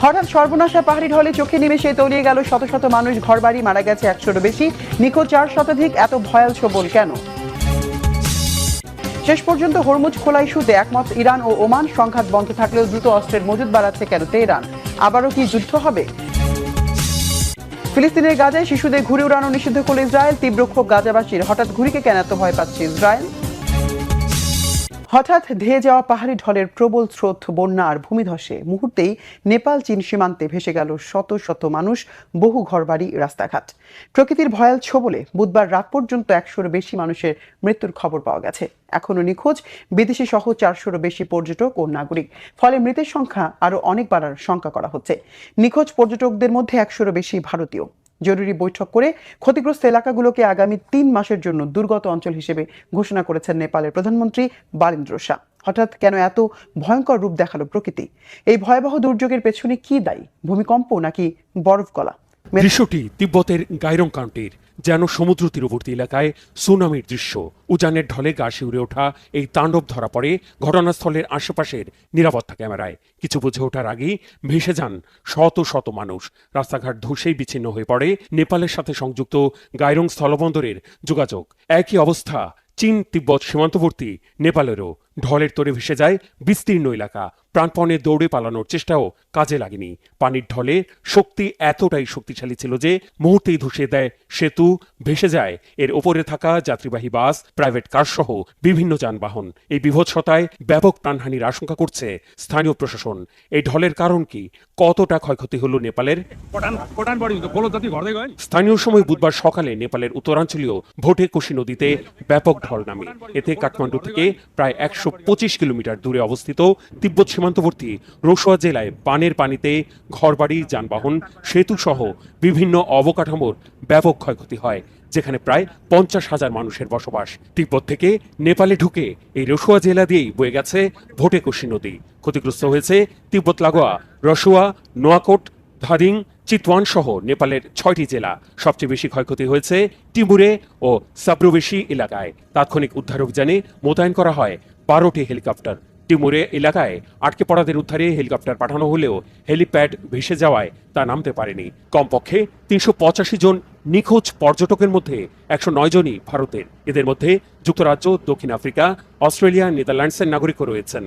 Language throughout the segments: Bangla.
হঠাৎ সর্বনাশা পাহাড়ি ঢলে চোখে নিমেষে তলিয়ে গেল শত শত মানুষ, ঘরবাড়ি, মারা গেছে 100-রও বেশি, নিখোঁজ 4 শতাধিক। এত ভয়াল ছবল কেন? শেষ পর্যন্ত হরমুজ খোলা ইস্যুতে একমত ইরান ও ওমান। সংঘাত বন্ধ থাকলেও দ্রুত অস্ত্রের মজুদ বাড়াচ্ছে কেন তেহরান? আবারও কি যুদ্ধ হবে? ফিলিস্তিনের গাজায় শিশুদের ঘুরে উড়ানো নিষিদ্ধ করল ইসরায়েল। তীব্র ক্ষোভ গাজাবাসীর। হঠাৎ ঘুরিকে কেন এত ভয় পাচ্ছে ইসরায়েল? হঠাৎ ধেয়ে যাওয়া পাহাড়ি ঢলের প্রবল স্রোত, বন্যা আর ভূমিধসে মুহূর্তেই নেপাল চীন সীমান্তে ভেসে গেল শত শত মানুষ, বহু ঘরবাড়ি, রাস্তাঘাট। প্রকৃতির ভয়াল ছোবলে বুধবার রাত পর্যন্ত 100-রও বেশি মানুষের মৃত্যুর খবর পাওয়া গেছে। এখনো নিখোঁজ বিদেশি সহ 400-রও বেশি পর্যটক ও নাগরিক। ফলে মৃতের সংখ্যা আরও অনেক বাড়ার শঙ্কা করা হচ্ছে। নিখোঁজ পর্যটকদের মধ্যে 100-রও বেশি ভারতীয়। জরুরি বৈঠক করে ক্ষতিগ্রস্ত এলাকাগুলোকে আগামী 3 মাসের জন্য দুর্গত অঞ্চল হিসেবে ঘোষণা করেছেন নেপালের প্রধানমন্ত্রী বারিন্দ্র শাহ। হঠাৎ কেন এত ভয়ঙ্কর রূপ দেখালো প্রকৃতি? এই ভয়াবহ দুর্যোগের পেছনে কি দায়ী? ভূমিকম্প নাকি বরফ গলা? দৃশ্যটি তিব্বতের গাইরং কাউন্টির, যেন সমুদ্র তীরবর্তী এলাকায় সুনামির দৃশ্য। উজানের ঢলে গা শিউরে ওঠা এই তাণ্ডব ধরা পড়ে ঘটনাস্থলের আশেপাশের নিরাপত্তা ক্যামেরায়। কিছু বুঝে ওঠার আগেই ভেসে যান শত শত মানুষ। রাস্তাঘাট ধসেই বিচ্ছিন্ন হয়ে পড়ে নেপালের সাথে সংযুক্ত গাইরং স্থলবন্দরের যোগাযোগ। একই অবস্থা চীন তিব্বত সীমান্তবর্তী নেপালেরও। ঢলের তোড়ে ভেসে যায় বিস্তীর্ণ এলাকা। প্রাণপণে দৌড়ে পালানোর চেষ্টাও কাজে লাগেনি। পানির ঢলে শক্তি এতটাই শক্তিশালী ছিল যে মুহূর্তেই ধসিয়ে দেয় সেতু, ভেসে যায় এর ওপরে থাকা যাত্রীবাহী বাস, প্রাইভেট কার সহ বিভিন্ন যানবাহন। এই বিভৎসতায় ব্যাপক প্রাণহানির আশঙ্কা করছে স্থানীয় প্রশাসন। এই ঢলের কারণ কি? কতটা ক্ষয়ক্ষতি হলো নেপালের? স্থানীয় সময় বুধবার সকালে নেপালের উত্তরাঞ্চলীয় ভোটেকোশি নদীতে ব্যাপক ঢল নামে। এতে কাঠমান্ডু থেকে প্রায় 125 কিলোমিটার দূরে অবস্থিত তিব্বত সীমান্তবর্তী রসুয়া জেলায় বানের পানিতে ঘরবাড়ি, যানবাহন, সেতু সহ বিভিন্ন অবকাঠামোর ব্যাপক ক্ষয়ক্ষতি হয়, যেখানে প্রায় 50,000 মানুষের বসবাস। তিব্বত থেকে নেপালে ঢুকে এই রসুয়া জেলা দিয়েই বয়ে গেছে ভোটেকোশি নদী। ক্ষতিগ্রস্ত হয়েছে তিব্বত লাগোয়া রসুয়া, নোয়াকোট, ধাদিং, চিতওয়ান সহ নেপালের 6টি জেলা। সবচেয়ে বেশি ক্ষয়ক্ষতি হয়েছে টিমুরে ও সাব্রুবেশি এলাকায়। তাৎক্ষণিক উদ্ধার অভিযানে মোতায়েন করা হয় 12টি হেলিকপ্টার। টিমুরে এলাকায় আটকে পড়াদের উদ্ধারে হেলিকপ্টার পাঠানো হলেও হেলিপ্যাড ভেসে যাওয়ায় তা নামতে পারেনি। কমপক্ষে 385 জন নিখোঁজ পর্যটকের মধ্যে 109 জনই ভারতের। এদের মধ্যে যুক্তরাজ্য, দক্ষিণ আফ্রিকা, অস্ট্রেলিয়া, নেদারল্যান্ডসের নাগরিকও রয়েছেন।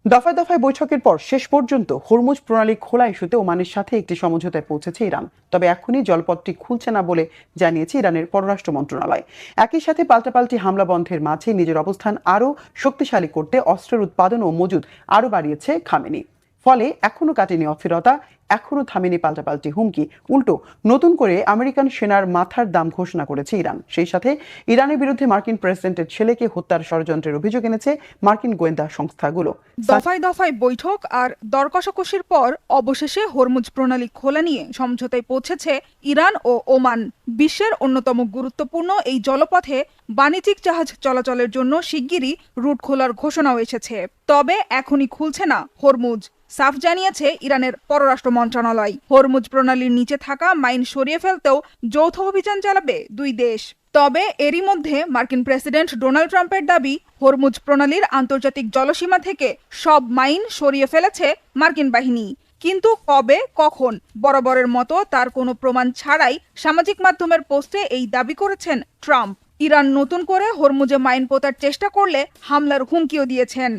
দফায় দফায় বৈঠকের পর শেষ পর্যন্ত হরমুজ প্রণালী খোলা ইস্যুতে ওমানের সাথে একটি সমঝোতায় পৌঁছেছে ইরান। তবে এখনই জলপথটি খুলছে না বলে জানিয়েছে ইরানের পররাষ্ট্র মন্ত্রণালয়। একই সাথে পাল্টাপাল্টি হামলা বন্ধের মাঝে নিজের অবস্থান আরও শক্তিশালী করতে অস্ত্রের উৎপাদন ও মজুদ আরও বাড়িয়েছে খামেনি। ফলে এখনো কাটেনি অস্থিরতা, এখনো থামেনি পাল্টাপাল্টি হুমকি। উল্টো নতুন করে আমেরিকান সেনার মাথার দাম ঘোষণা করেছে ইরান। সেই সাথে ইরানের বিরুদ্ধে মার্কিন প্রেসিডেন্টের ছেলেকে হত্যার ষড়যন্ত্রের অভিযোগ এনেছে মার্কিন গোয়েন্দা সংস্থাগুলো। দফায় দফায় বৈঠক আর দর কষাকষির পর অবশেষে হরমুজ প্রণালী খোলা নিয়ে সমঝোতায় পৌঁছেছে ইরান ও ওমান। বিশ্বের অন্যতম গুরুত্বপূর্ণ এই জলপথে বাণিজ্যিক জাহাজ চলাচলের জন্য শিগগিরই রুট খোলার ঘোষণাও এসেছে। তবে এখনই খুলছে না হরমুজ, সাফ জানিয়েছে ইরানের পররাষ্ট্র মন্ত্রণালয়। হরমুজ প্রণালীর নিচে থাকা মাইন সরিয়ে ফেলতেও যৌথ অভিযান চালাবে দুই দেশ। তবে এরই মধ্যে মার্কিন প্রেসিডেন্ট ডোনাল্ড ট্রাম্পের দাবি, হরমুজ প্রণালীর আন্তর্জাতিক জলসীমা থেকে সব মাইন সরিয়ে ফেলেছে মার্কিন বাহিনী। কিন্তু কবে, কখন? বরাবরের মতো তার কোনো প্রমাণ ছাড়াই সামাজিক মাধ্যমের পোস্টে এই দাবি করেছেন ট্রাম্প। ইরান নতুন করে হরমুজে মাইন পোতার চেষ্টা করলে হামলার হুমকিও দিয়েছেন।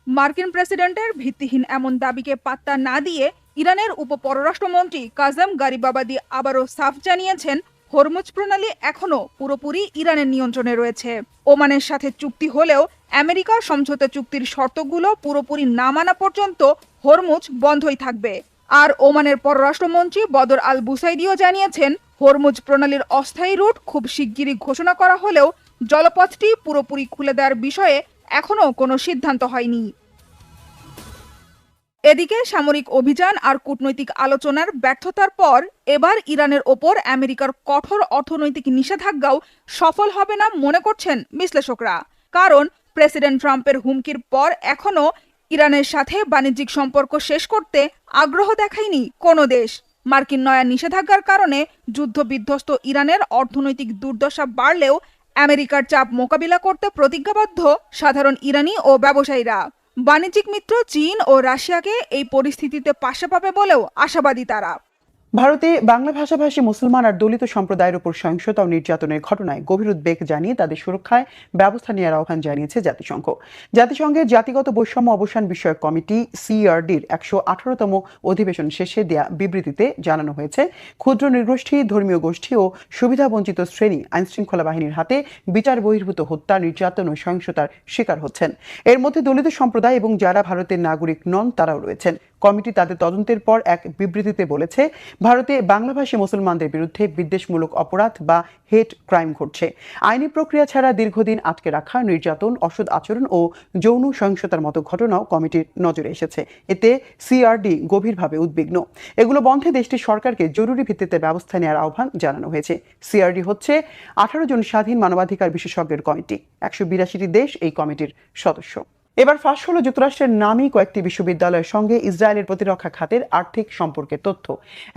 মার্কিন প্রেসিডেন্টের ভিত্তিহীন এমন দাবিকে পাত্তা না দিয়ে ইরানের উপপররাষ্ট্রমন্ত্রী কাজেম গারিবাবাদি আবারও সাফ জানিয়েছেন, হরমুজ প্রণালী এখনো পুরোপুরি ইরানের নিয়ন্ত্রণে রয়েছে। ওমানের সাথে চুক্তি হলেও আমেরিকা সমঝোতা চুক্তির শর্তগুলো পুরোপুরি না মানা পর্যন্ত হরমুজ বন্ধই থাকবে। আর ওমানের পররাষ্ট্রমন্ত্রী বদর আল বুসাইদিও জানিয়েছেন, হরমুজ প্রণালীর অস্থায়ী রুট খুব শিগগিরই ঘোষণা করা হলেও জলপথটি পুরোপুরি খুলে দেওয়ার বিষয়ে এখনো কোনো সিদ্ধান্ত হয়নি। এদিকে সামরিক অভিযান আর কূটনৈতিক আলোচনার ব্যর্থতার পর এবার ইরানের ওপর আমেরিকার কঠোর অর্থনৈতিক নিষেধাজ্ঞাও সফল হবে না মনে করছেন বিশ্লেষকরা। কারণ প্রেসিডেন্ট ট্রাম্পের হুমকির পর এখনো ইরানের সাথে বাণিজ্যিক সম্পর্ক শেষ করতে আগ্রহ দেখায়নি কোনো দেশ। মার্কিন নয়া নিষেধাজ্ঞার কারণে যুদ্ধ বিধ্বস্ত ইরানের অর্থনৈতিক দুর্দশা বাড়লেও আমেরিকার চাপ মোকাবিলা করতে প্রতিজ্ঞাবদ্ধ সাধারণ ইরানি ও ব্যবসায়ীরা। বাণিজ্যিক মিত্র চীন ও রাশিয়াকে এই পরিস্থিতিতে পাশে পাবে বলেও আশাবাদী তারা। ভারতে বাংলা ভাষাভাষী মুসলমান আর দলিত সম্প্রদায়ের উপর সহিংসতা ও নির্যাতনের ঘটনায় গভীর উদ্বেগ জানিয়ে তাদের সুরক্ষায় ব্যবস্থা নেওয়ার আহ্বান জানিয়েছে জাতিসংঘ। জাতিসংঘের জাতিগত বৈষম্য অবসান বিষয়ক কমিটি সিআরডির ১১৮তম অধিবেশন শেষে দেয়া বিবৃতিতে জানানো হয়েছে, ক্ষুদ্র নৃগোষ্ঠী, ধর্মীয় গোষ্ঠী ও সুবিধাবঞ্চিত শ্রেণী আইনশৃঙ্খলা বাহিনীর হাতে বিচার বহির্ভূত হত্যা, নির্যাতন ও সহিংসতার শিকার হচ্ছেন। এর মধ্যে দলিত সম্প্রদায় এবং যারা ভারতের নাগরিক নন তারাও রয়েছেন। কমিটি তাদের তদন্তের পর এক বিবৃতিতে বলেছে, ভারতে বাংলাভাষী মুসলমানদের বিরুদ্ধে বিদ্বেষমূলক অপরাধ বা হেট ক্রাইম ঘটছে। আইনি প্রক্রিয়া ছাড়া দীর্ঘদিন আটকে রাখা, নির্যাতন, অসৎ আচরণ ও যৌন সহিংসতার মতো ঘটনাও কমিটির নজরে এসেছে। এতে সিআরডি গভীরভাবে উদ্বিগ্ন। এগুলো বন্ধে দেশটির সরকারকে জরুরি ভিত্তিতে ব্যবস্থা নেওয়ার আহ্বান জানানো হয়েছে। সিআরডি হচ্ছে 18 জন স্বাধীন মানবাধিকার বিশেষজ্ঞের কমিটি। 182টি দেশ এই কমিটির সদস্য। এবার ফাঁস হলো যুক্তরাষ্ট্রের নামী কয়েকটি বিশ্ববিদ্যালয়ের সঙ্গে ইসরায়েলের প্রতিরক্ষা খাতের আর্থিক সম্পর্কের তথ্য।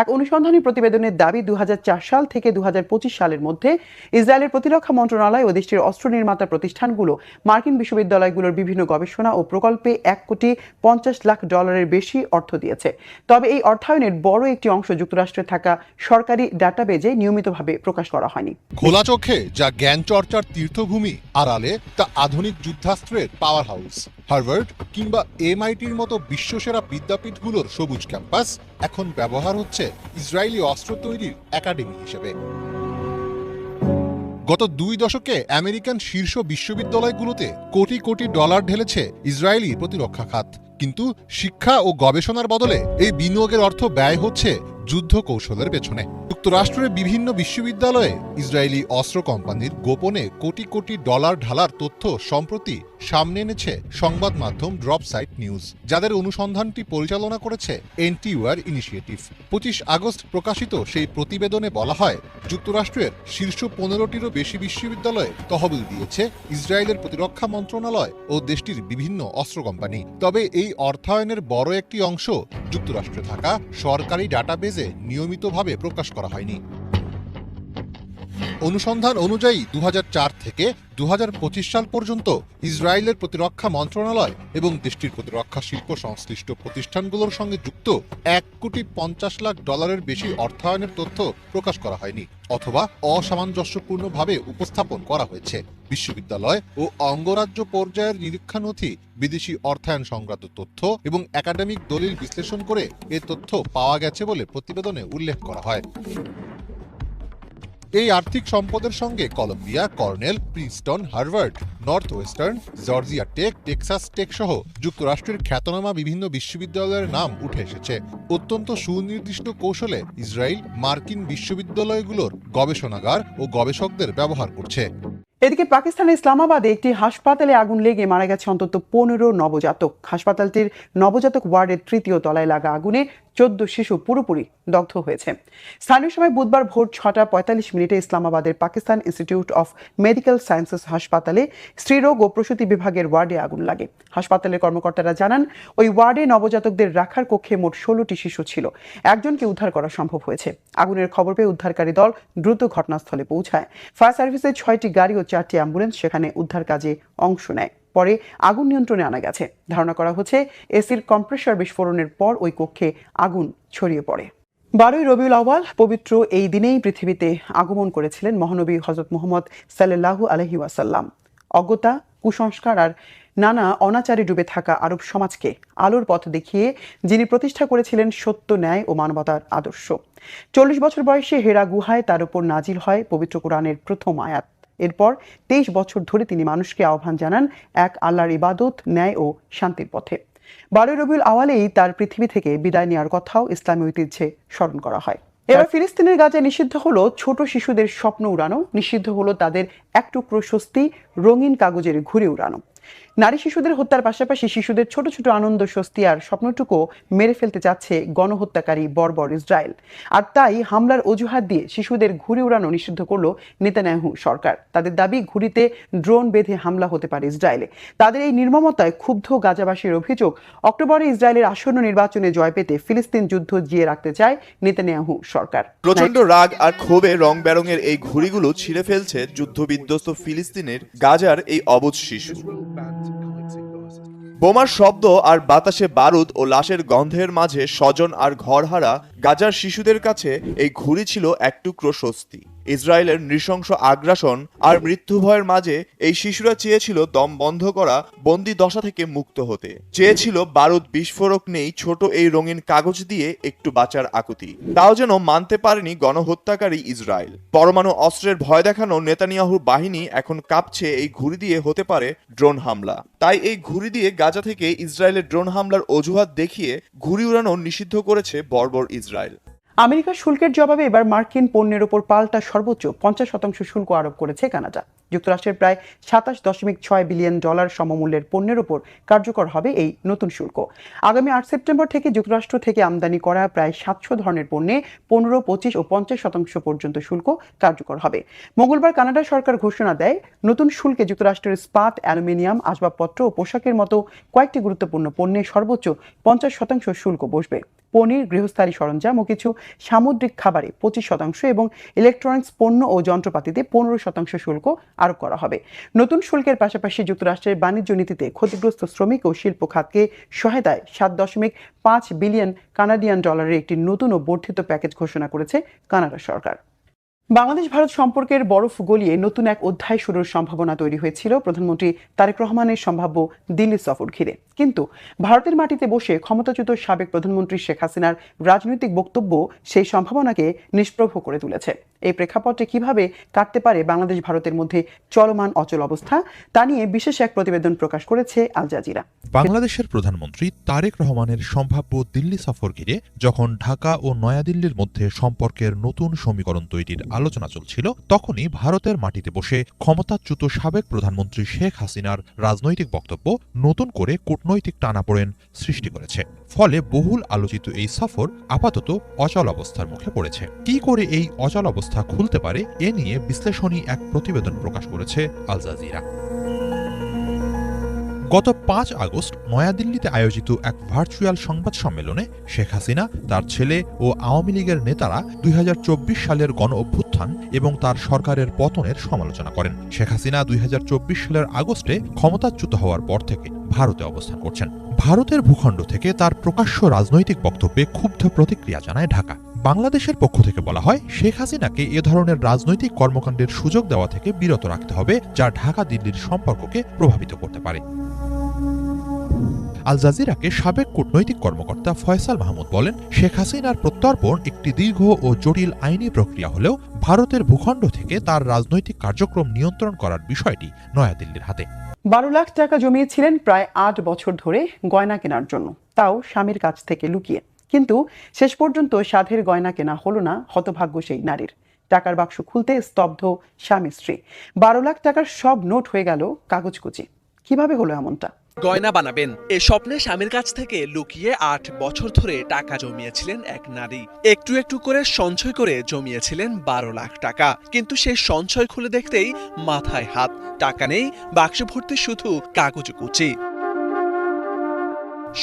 এক অনুসন্ধানী প্রতিবেদনের দাবি, 2004 সাল থেকে 2025 সালের মধ্যে ইসরায়েলের প্রতিরক্ষা মন্ত্রণালয় ও দেশটির অস্ত্র নির্মাতা প্রতিষ্ঠানগুলো মার্কিন বিশ্ববিদ্যালয়গুলোর বিভিন্ন গবেষণা ও প্রকল্পে $1,50,00,000 বেশি অর্থ দিয়েছে। তবে এই অর্থায়নের বড় একটি অংশ যুক্তরাষ্ট্রে থাকা সরকারি ডাটাবেজে নিয়মিতভাবে প্রকাশ করা হয়নি। খোলা চোখে যা জ্ঞান চর্চার তীর্থভূমি, আড়ালে তা আধুনিক যুদ্ধাস্ত্রের পাওয়ার হাউস। হার্ভার্ড কিংবা MITর মতো বিশ্বসেরা বিদ্যাপীঠগুলোর সবুজ ক্যাম্পাস এখন ব্যবহার হচ্ছে ইসরায়েলি অস্ত্র তৈরির একাডেমি হিসেবে। গত 2 দশকে আমেরিকান শীর্ষ বিশ্ববিদ্যালয়গুলোতে কোটি কোটি ডলার ঢেলেছে ইসরায়েলি প্রতিরক্ষা খাত। কিন্তু শিক্ষা ও গবেষণার বদলে এই বিনিয়োগের অর্থ ব্যয় হচ্ছে যুদ্ধ কৌশলের পেছনে। যুক্তরাষ্ট্রের বিভিন্ন বিশ্ববিদ্যালয়ে ইসরায়েলি অস্ত্র কোম্পানির গোপনে কোটি কোটি ডলার ঢালার তথ্য সম্প্রতি সামনে এনেছে সংবাদ মাধ্যম ড্রপ সাইট নিউজ, যাদের অনুসন্ধানটি পরিচালনা করেছে এন্টি-ওয়ার ইনিশিয়েটিভ। 25 আগস্ট প্রকাশিত সেই প্রতিবেদনে বলা হয়, যুক্তরাষ্ট্রের শীর্ষ 15টিরও বেশি বিশ্ববিদ্যালয়ে তহবিল দিয়েছে ইসরায়েলের প্রতিরক্ষা মন্ত্রণালয় ও দেশটির বিভিন্ন অস্ত্র কোম্পানি। তবে এই অর্থায়নের বড় একটি অংশ যুক্তরাষ্ট্রে থাকা সরকারি ডাটাবেজে নিয়মিতভাবে প্রকাশ করা হয়নি। অনুসন্ধান অনুযায়ী 2004 থেকে 2025 সাল পর্যন্ত ইসরায়েলের প্রতিরক্ষা মন্ত্রণালয় এবং দেশটির প্রতিরক্ষা শিল্প সংশ্লিষ্ট প্রতিষ্ঠানগুলোর সঙ্গে যুক্ত $1,50,00,000 বেশি অর্থায়নের তথ্য প্রকাশ করা হয়নি অথবা অসামঞ্জস্যপূর্ণভাবে উপস্থাপন করা হয়েছে। বিশ্ববিদ্যালয় ও অঙ্গরাজ্য পর্যায়ের নিরীক্ষা নথি, বিদেশি অর্থায়ন সংক্রান্ত তথ্য এবং একাডেমিক দলিল বিশ্লেষণ করে এ তথ্য পাওয়া গেছে বলে প্রতিবেদনে উল্লেখ করা হয়। এই আর্থিক সম্পদের সঙ্গে Columbia, Cornell, Princeton, Harvard, Northwestern, Georgia Tech, Texas Tech সহ যুক্তরাষ্ট্রের খ্যাতনামা বিভিন্ন বিশ্ববিদ্যালয়ের নাম উঠে এসেছে। অত্যন্ত সুনির্দিষ্ট কৌশলে ইসরায়েল মার্কিন বিশ্ববিদ্যালয়গুলোর গবেষণাগার ও গবেষকদের ব্যবহার করছে। এদিকে পাকিস্তানের ইসলামাবাদে একটি হাসপাতালে আগুন লেগে মারা গেছে অন্তত 15 নবজাতক। হাসপাতালটির নবজাতক ওয়ার্ডের 3য় তলায় লাগা আগুনে 14 শিশু পুরোপুরি দগ্ধ হয়েছে। স্থানীয় সময় বুধবার ভোর 6:45 ইসলামাবাদের Pakistan institute of medical sciences হাসপাতালে স্ত্রীরোগ ও প্রসূতি বিভাগের ওয়ার্ডে আগুন লাগে। হাসপাতালের কর্মকর্তারা জানান, ওই ওয়ার্ডে নবজাতকদের রাখার কক্ষে মোট 16টি শিশু ছিল। একজনকে উদ্ধার করা সম্ভব হয়েছে। আগুনের খবর পেয়ে উদ্ধারকারী দল দ্রুত ঘটনাস্থলে পৌঁছায়। ফায়ার সার্ভিসের 6টি গাড়ি ও 4টি অ্যাম্বুলেন্স সেখানে উদ্ধার কাজে অংশ নেয়। পরে আগুন নিয়ন্ত্রণে আনা গেছে। ধারণা করা হচ্ছে, এসির কম্প্রেসর বিস্ফোরণের পর ওই কক্ষে আগুন ছড়িয়ে পড়ে। 12ই রবিউল আউয়াল পবিত্র এই দিনেই পৃথিবীতে আগমন করেছিলেন মহানবী হযরত মুহাম্মদ সাল্লাল্লাহু আলাইহি ওয়াসাল্লাম। অজ্ঞতা, কুসংস্কার আর নানা অনাচারে ডুবে থাকা আরব সমাজকে আলোর পথ দেখিয়ে যিনি প্রতিষ্ঠা করেছিলেন সত্য, ন্যায় ও মানবতার আদর্শ। 40 বছর বয়সে হেরা গুহায় তার উপর নাজিল হয় পবিত্র কোরআনের প্রথম আয়াত। এরপর 23 বছর ধরে তিনি মানুষকে আহ্বান জানান এক আল্লাহর ইবাদত, ন্যায় ও শান্তির পথে। 12 রবিউল আউয়ালেই তার পৃথিবী থেকে বিদায় নেওয়ার কথাও ইসলামী ঐতিহ্যে স্মরণ করা হয়। এবার ফিলিস্তিনের গাজায় নিষিদ্ধ হলো ছোট শিশুদের স্বপ্ন উড়ানো, নিষিদ্ধ হলো তাদের এক টুকরো স্বস্তি রঙিন কাগজের ঘুরে উড়ানো। নারী শিশুদের হত্যার পাশাপাশি শিশুদের ছোট ছোট আনন্দ, স্বস্তি আর স্বপ্নটুকু মেরে ফেলতে চাচ্ছে গণহত্যাকারী বর্বর ইসরায়েল। আর তাই হামলার অজুহাত দিয়ে শিশুদের ঘুড়ি উড়ানো নিষিদ্ধ করলো নেতানিয়াহু সরকার। তাদের দাবি, ঘুড়িতে ড্রোন বেঁধে হামলা হতে পারে ইসরায়েলে। তাদের এই নির্মমতায় ক্ষুব্ধ গাজাবাসীর অভিযোগ, অক্টোবরে ইসরায়েলের আসন্ন নির্বাচনে জয় পেতে ফিলিস্তিন যুদ্ধ জিয়ে রাখতে চায় নেতানিয়াহু সরকার। প্রচন্ড রাগ আর ক্ষোভে রং বেরঙের এই ঘুড়িগুলো ছিঁড়ে ফেলছে যুদ্ধবিধ্বস্ত ফিলিস্তিনের গাজার এই অবুঝ শিশু। বোমার শব্দ আর বাতাসে বারুদ ও লাশের গন্ধের মাঝে স্বজন আর ঘরহারা গাজার শিশুদের কাছে এই ঘুড়ি ছিল এক টুকরো স্বস্তি। ইসরায়েলের নৃশংস আগ্রাসন আর মৃত্যু ভয়ের মাঝে এই শিশুরা চেয়েছিল দম বন্ধ করা বন্দি দশা থেকে মুক্ত হতে, চেয়েছিল বারুদ বিস্ফোরক নেই ছোট এই রঙিন কাগজ দিয়ে একটু বাঁচার আকুতি। তাও যেন মানতে পারেনি গণহত্যাকারী ইসরায়েল। পরমাণু অস্ত্রের ভয় দেখানো নেতানিয়াহুর বাহিনী এখন কাঁপছে এই ঘুড়ি দিয়ে হতে পারে ড্রোন হামলা। তাই এই ঘুড়ি দিয়ে গাজা থেকে ইসরায়েলের ড্রোন হামলার অজুহাত দেখিয়ে ঘুড়ি উড়ানো নিষিদ্ধ করেছে বর্বর ইসরায়েল। আমেরিকার শুল্কের জবাবে এবার মার্কিন পণ্যের উপর পাল্টা সর্বোচ্চ 50% শুল্ক আরোপ করেছে কানাডা। যুক্তরাষ্ট্রের প্রায় 27.6 বিলিয়ন ডলার সমমূল্যের পণ্যের উপর কার্যকর হবে এই নতুন শুল্ক। আগামী 8 সেপ্টেম্বর থেকে যুক্তরাষ্ট্র থেকে আমদানি করা প্রায় 700 ধরনের পণ্যে 15, 25 ও 50% পর্যন্ত শুল্ক কার্যকর হবে। মঙ্গলবার কানাডা সরকার ঘোষণা দেয়, নতুন শুল্কে যুক্তরাষ্ট্রের ইস্পাত, অ্যালুমিনিয়াম, আসবাবপত্র ও পোশাকের মতো কয়েকটি গুরুত্বপূর্ণ পণ্যে সর্বোচ্চ 50% শুল্ক বসবে। পনির, গৃহস্থালী সরঞ্জাম ও কিছু সামুদ্রিক খাবারে 25% এবং ইলেকট্রনিক্স পণ্য ও যন্ত্রপাতিতে 15% শুল্ক আরোপ করা হবে। নতুন শুল্কের পাশাপাশি যুক্তরাষ্ট্রের বাণিজ্য নীতিতে ক্ষতিগ্রস্ত শ্রমিক ও শিল্প খাতকে সহায়তায় 7.5 বিলিয়ন কানাডিয়ান ডলারের একটি নতুন ও বর্ধিত প্যাকেজ ঘোষণা করেছে কানাডা সরকার। বাংলাদেশ ভারত সম্পর্কের বরফ গলিয়ে নতুন এক অধ্যায় শুরুর সম্ভাবনা তৈরি হয়েছিল প্রধানমন্ত্রী তারেক রহমানের সম্ভাব্য দিল্লি সফর ঘিরে। কিন্তু ভারতের মাটিতে বসে ক্ষমতাচ্যুত সাবেক প্রধানমন্ত্রী শেখ হাসিনার রাজনৈতিক বক্তব্য সেই সম্ভাবনাকে নিষ্প্রভ করে তুলেছে। এই প্রেক্ষাপটে কিভাবে কাটতে পারে বাংলাদেশ ভারতের মধ্যে চলমান অচল অবস্থা, তা নিয়ে বিশেষ এক প্রতিবেদন প্রকাশ করেছে আল জাজিরা। বাংলাদেশের প্রধানমন্ত্রী তারেক রহমানের সম্ভাব্য দিল্লি সফর ঘিরে যখন ঢাকা ও নয়াদিল্লির মধ্যে সম্পর্কের নতুন সমীকরণ তৈরির আলোচনা চলছিল, তখনই ভারতের মাটিতে বসে ক্ষমতাচ্যুত সাবেক প্রধানমন্ত্রী শেখ হাসিনার রাজনৈতিক বক্তব্য নতুন করে কূটনৈতিক টানাপোড়েন সৃষ্টি করেছে। ফলে বহুল আলোচিত এই সফর আপাতত অচল অবস্থার মুখে পড়েছে। কি করে এই অচল অবস্থা খুলতে পারে, এ নিয়ে বিশ্লেষণী এক প্রতিবেদন প্রকাশ করেছে আল জাজিরা। গত 5 আগস্ট নয়াদিল্লিতে আয়োজিত এক ভার্চুয়াল সংবাদ সম্মেলনে শেখ হাসিনা, তার ছেলে ও আওয়ামী লীগের নেতারা 2024 সালের গণ অভ্যুত্থান এবং তার সরকারের পতনের সমালোচনা করেন। শেখ হাসিনা 2024 সালের আগস্টে ক্ষমতাচ্যুত হওয়ার পর থেকে ভারতে অবস্থান করছেন। ভারতের ভূখণ্ড থেকে তার প্রকাশ্য রাজনৈতিক বক্তব্যে ক্ষুব্ধ প্রতিক্রিয়া জানায় ঢাকা। বাংলাদেশের পক্ষ থেকে বলা হয়, শেখ হাসিনাকে এ ধরনের রাজনৈতিক কর্মকাণ্ডের সুযোগ দেওয়া থেকে বিরত রাখতে হবে, যা ঢাকা দিল্লির সম্পর্ককে প্রভাবিত করতে পারে। আল জাজিরাকে সাবেক কূটনৈতিক কর্মকর্তা ফয়সাল মাহমুদ বলেন, শেখ হাসিনার প্রত্যর্পণ একটি দীর্ঘ ও জটিল আইনি প্রক্রিয়া হলেও ভারতের ভূখণ্ড থেকে তার রাজনৈতিক কার্যক্রম নিয়ন্ত্রণ করার বিষয়টি নয়াদিল্লির হাতে। 12 লাখ টাকা জমিয়েছিলেন প্রায় 8 বছর ধরে গয়না কেনার জন্য, তাও স্বামীর কাছ থেকে লুকিয়ে। কিন্তু শেষ পর্যন্ত সাধের গয়না কেনা হলো না হতভাগ্য সেই নারীর। টাকার বাক্স খুলতে স্তব্ধ স্বামী স্ত্রী। 12 লাখ টাকার সব নোট হয়ে গেল কাগজকুচি। কিভাবে হলো এমনটা? গয়না বানাবেন এ স্বপ্নে স্বামীর কাছ থেকে লুকিয়ে 8 বছর ধরে টাকা জমিয়েছিলেন এক নারী। একটু একটু করে সঞ্চয় করে জমিয়েছিলেন 12 লাখ টাকা। কিন্তু সেই সঞ্চয় খুলে দেখতেই মাথায় হাত। টাকা নেই, বাক্স ভর্তি শুধু কাগজ কুচি।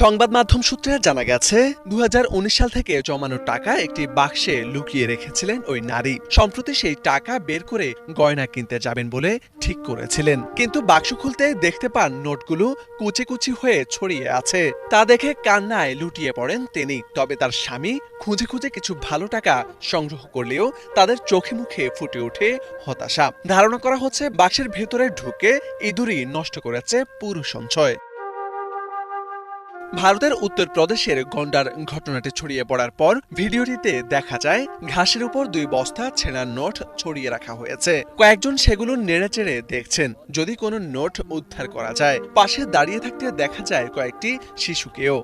সংবাদ মাধ্যম সূত্রে জানা গেছে, 2019 সাল থেকে জমানো টাকা একটি বাক্সে লুকিয়ে রেখেছিলেন ওই নারী। সম্প্রতি সেই টাকা বের করে গয়না কিনতে যাবেন বলে ঠিক করেছিলেন। কিন্তু বাক্স খুলতে দেখতে পান নোটগুলো কুচি কুচি হয়ে ছড়িয়ে আছে। তা দেখে কান্নায় লুটিয়ে পড়েন তিনি। তবে তার স্বামী খুঁজে খুঁজে কিছু ভালো টাকা সংগ্রহ করলেও তাদের চোখে মুখে ফুটে ওঠে হতাশা। ধারণা করা হচ্ছে বাক্সের ভেতরে ঢুকে ইঁদুরই নষ্ট করেছে পুরো সঞ্চয়। ভারতের উত্তরপ্রদেশের গন্ডার ঘটনাটি ছড়িয়ে পড়ার পর ভিডিওটিতে দেখা যায় ঘাসের উপর 2 বস্তা ছেঁড়া নোট ছড়িয়ে রাখা হয়েছে। কয়েকজন সেগুলো নেড়েচেড়ে দেখছেন যদি কোনো নোট উদ্ধার করা যায়। পাশে দাঁড়িয়ে থাকতে দেখা যায় কয়েকটি শিশুকেও।